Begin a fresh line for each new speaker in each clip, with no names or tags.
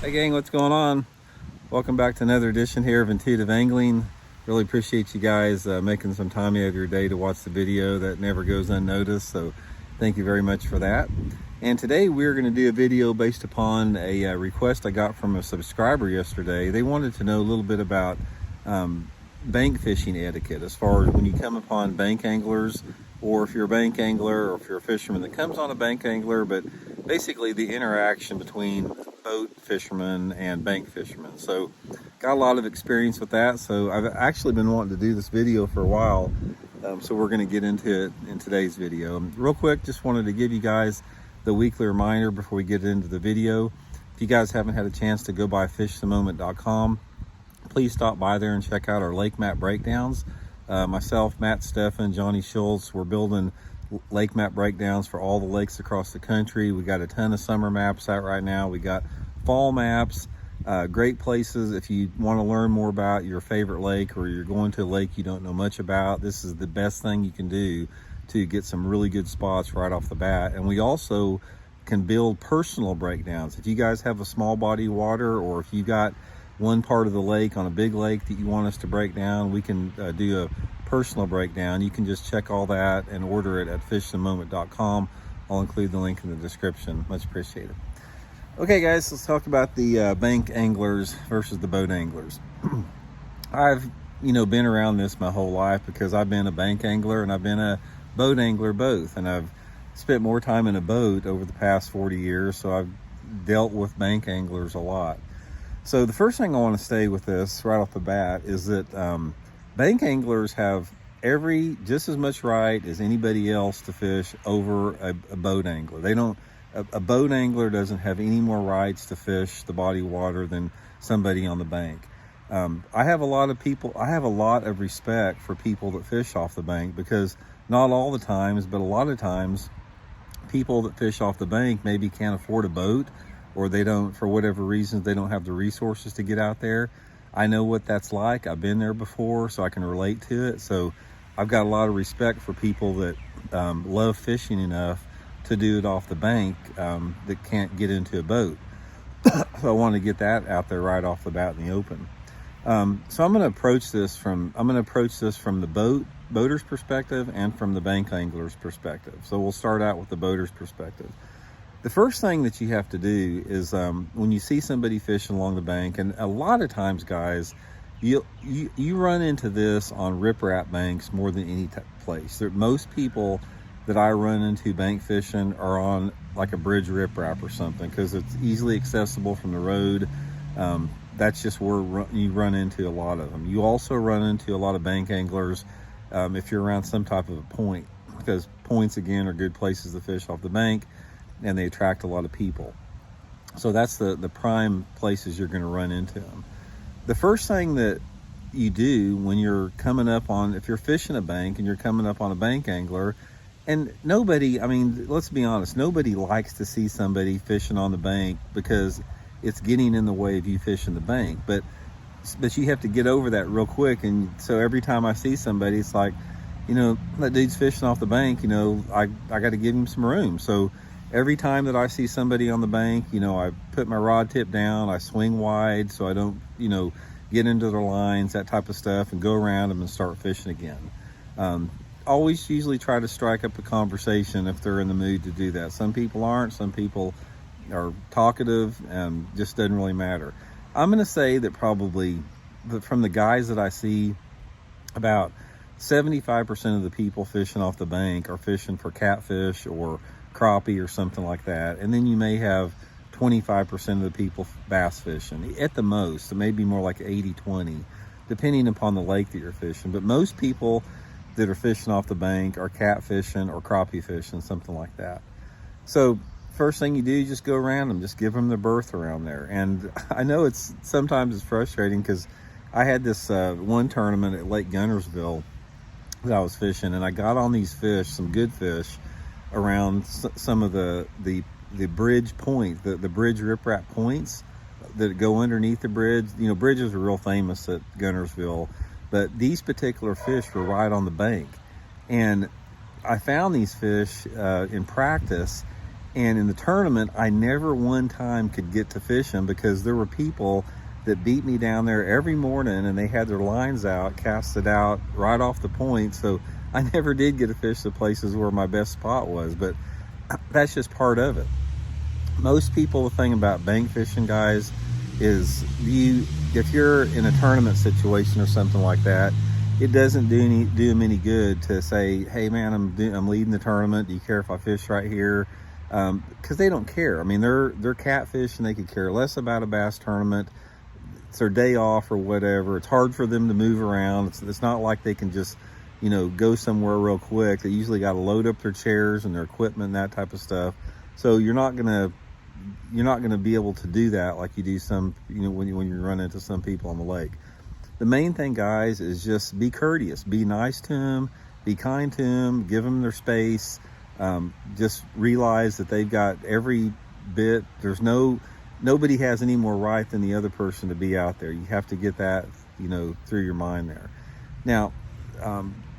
Hey gang, what's going on? Welcome back to another edition here of Intuitive Angling. Really appreciate you guys making some time out of your day to watch the video. That never goes unnoticed, so thank you very much for that. And today we're going to do a video based upon a request I got from a subscriber yesterday. They wanted to know a little bit about bank fishing etiquette, as far as when you come upon bank anglers, or if you're a bank angler, or if you're a fisherman that comes on a bank angler, but basically the interaction between boat fishermen and bank fishermen. So got a lot of experience with that, so I've actually been wanting to do this video for a while, so we're going to get into it in today's video. Real quick, just wanted to give you guys the weekly reminder before we get into the video. If you guys haven't had a chance to go by fishthemoment.com, please stop by there and check out our lake map breakdowns. Myself, Matt Steffen, Johnny Schultz, we're building lake map breakdowns for all the lakes across the country. We got a ton of summer maps out right now. We got fall maps, great places. If you want to learn more about your favorite lake, or you're going to a lake you don't know much about, this is the best thing you can do to get some really good spots right off the bat. And we also can build personal breakdowns. If you guys have a small body of water, or if you got one part of the lake on a big lake that you want us to break down, we can do a personal breakdown. You can just check all that and order it at fishthemoment.com. I'll include the link in the description. Much appreciated. Okay guys, let's talk about the bank anglers versus the boat anglers. I've been around this my whole life, because I've been a bank angler and I've been a boat angler both, and I've spent more time in a boat over the past 40 years, so I've dealt with bank anglers a lot. So the first thing I want to say with this right off the bat is that bank anglers have just as much right as anybody else to fish over a boat angler. They don't. A boat angler doesn't have any more rights to fish the body of water than somebody on the bank. I have a lot of respect for people that fish off the bank, because not all the times, but a lot of times, people that fish off the bank maybe can't afford a boat, or they don't, for whatever reasons, they don't have the resources to get out there. I know what that's like. I've been there before, so I can relate to it. So I've got a lot of respect for people that love fishing enough to do it off the bank, that can't get into a boat. So I want to get that out there right off the bat in the open. So I'm going to approach this from the boater's perspective and from the bank angler's perspective. So we'll start out with the boater's perspective. The first thing that you have to do is when you see somebody fishing along the bank, and a lot of times, guys, you run into this on riprap banks more than any place. Most people that I run into bank fishing are on like a bridge riprap or something, because it's easily accessible from the road. That's just where you run into a lot of them. You also run into a lot of bank anglers if you're around some type of a point, because points, again, are good places to fish off the bank, and they attract a lot of people. So that's the prime places you're going to run into them. The first thing that you do when you're coming up on, if you're fishing a bank and you're coming up on a bank angler, and let's be honest, nobody likes to see somebody fishing on the bank, because it's getting in the way of you fishing the bank. But you have to get over that real quick. And so every time I see somebody, it's like, that dude's fishing off the bank, I got to give him some room. So every time that I see somebody on the bank, I put my rod tip down, I swing wide so I don't, get into their lines, that type of stuff, and go around them and start fishing again. Always usually try to strike up a conversation if they're in the mood to do that. Some people aren't. Some people are talkative, and just doesn't really matter. I'm going to say that probably from the guys that I see, about 75% of the people fishing off the bank are fishing for catfish or crappie or something like that. And then you may have 25% of the people bass fishing at the most. It may be more like 80-20, depending upon the lake that you're fishing. But most people that are fishing off the bank are catfishing or crappie fishing, something like that. So first thing you do, you just go around them, just give them the berth around there. And I know sometimes it's frustrating, because I had this one tournament at Lake Gunnersville that I was fishing, and I got on these fish, some good fish, around some of the bridge point, the bridge riprap points that go underneath the bridge. Bridges are real famous at Gunnersville, but these particular fish were right on the bank. And I found these fish in practice, And in the tournament, I never one time could get to fishing because there were people that beat me down there every morning, and they had their lines out, casted out right off the point. So I never did get to fish the places where my best spot was, but that's just part of it. Most people, the thing about bank fishing, guys, is if you're in a tournament situation or something like that, it doesn't do them any good to say, hey man, I'm leading the tournament, do you care if I fish right here? Because they don't care. I mean, they're catfish and they could care less about a bass tournament. It's their day off or whatever. It's hard for them to move around. It's not like they can just, go somewhere real quick. They usually got to load up their chairs and their equipment and that type of stuff. So you're not gonna be able to do that like you do when you run into some people on the lake. The main thing, guys, is just be courteous, be nice to them, be kind to them, give them their space. Just realize that they've got every bit. Nobody has any more right than the other person to be out there. You have to get that, through your mind there. Now,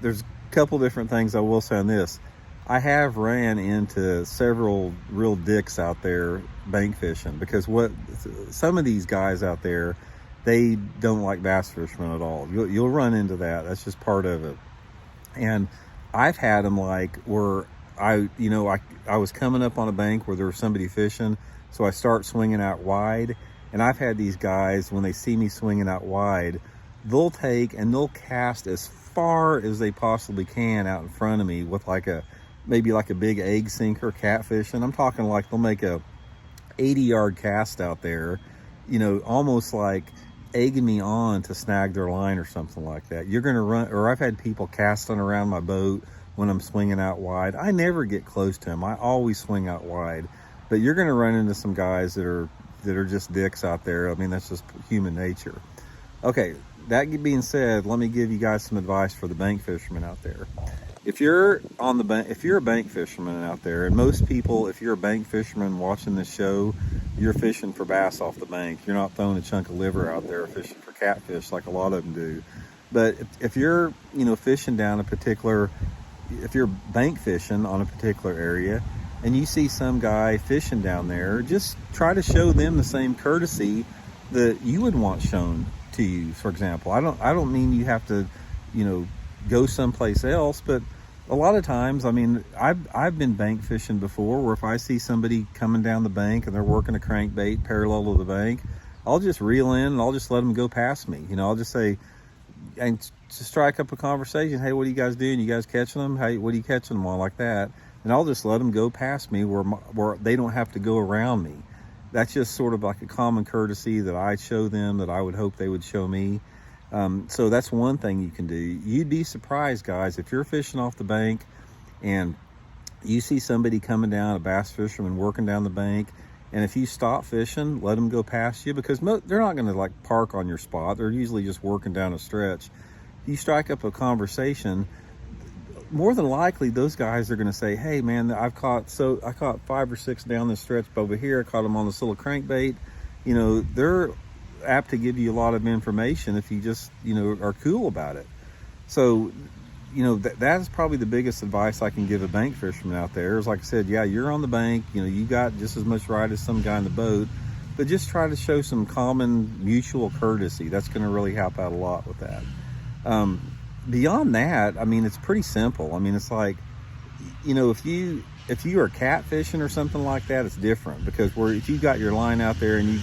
there's a couple different things I will say on this. I have ran into several real dicks out there bank fishing, because some of these guys out there, they don't like bass fishermen at all. You'll run into that. That's just part of it. And I've had them where I was coming up on a bank where there was somebody fishing, so I start swinging out wide, and I've had these guys, when they see me swinging out wide, they'll they'll cast as far as they possibly can out in front of me with maybe a big egg sinker catfishing. I'm talking they'll make a 80-yard cast out there, almost like egging me on to snag their line or something like that. You're gonna run, or I've had people casting around my boat when I'm swinging out wide. I never get close to them. I always swing out wide. But you're gonna run into some guys that are just dicks out there. I mean, that's just human nature. Okay, that being said, let me give you guys some advice for the bank fishermen out there. If you're a bank fisherman out there, and most people, if you're a bank fisherman watching this show, you're fishing for bass off the bank. You're not throwing a chunk of liver out there fishing for catfish like a lot of them do. But if you're, fishing down if you're bank fishing on a particular area, and you see some guy fishing down there, just try to show them the same courtesy that you would want shown to you. For example, I don't mean you have to, go someplace else, but a lot of times, I mean, I've been bank fishing before, where if I see somebody coming down the bank and they're working a crankbait parallel to the bank, I'll just reel in and I'll just let them go past me. I'll just say, and to strike up a conversation, hey, what are you guys doing? You guys catching them? Hey, what are you catching them on, like that? And I'll just let them go past me where they don't have to go around me. That's just sort of like a common courtesy that I show them, that I would hope they would show me. So that's one thing you can do. You'd be surprised, guys, if you're fishing off the bank and you see somebody coming down, a bass fisherman working down the bank, and if you stop fishing, let them go past you, because they're not going to park on your spot. They're usually just working down a stretch. You strike up a conversation, more than likely those guys are going to say, hey man, I caught 5 or 6 down this stretch, but over here I caught them on this little crankbait. They're apt to give you a lot of information if you just are cool about it. So that's probably the biggest advice I can give a bank fisherman out there, is like I said, yeah, you're on the bank, you got just as much right as some guy in the boat, but just try to show some common mutual courtesy. That's going to really help out a lot with that. Beyond that, I mean, it's pretty simple. I mean, it's like, if you are catfishing or something like that, it's different, because if you got your line out there and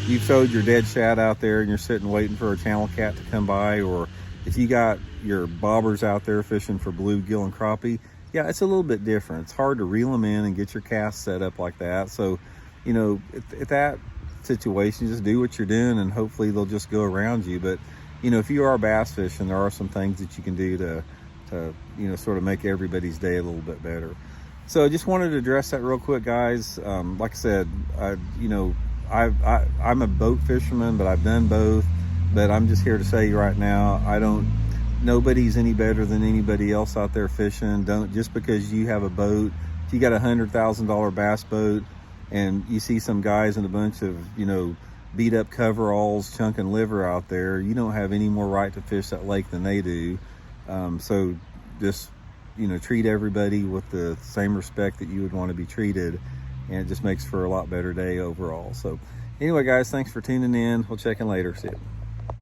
you throwed your dead shad out there and you're sitting waiting for a channel cat to come by, or if you got your bobbers out there fishing for bluegill and crappie, yeah, it's a little bit different. It's hard to reel them in and get your cast set up like that. So, at that situation, just do what you're doing and hopefully they'll just go around you. But, if you are bass fishing, there are some things that you can do to sort of make everybody's day a little bit better. So I just wanted to address that real quick, guys. Like I said, I'm a boat fisherman, but I've done both. But I'm just here to say right now, nobody's any better than anybody else out there fishing. Just because you have a boat, if you got $100,000 bass boat and you see some guys in a bunch of, beat up coveralls, chunking liver out there, you don't have any more right to fish that lake than they do. So just treat everybody with the same respect that you would want to be treated, and it just makes for a lot better day overall. So anyway, guys, thanks for tuning in. We'll check in later. See you.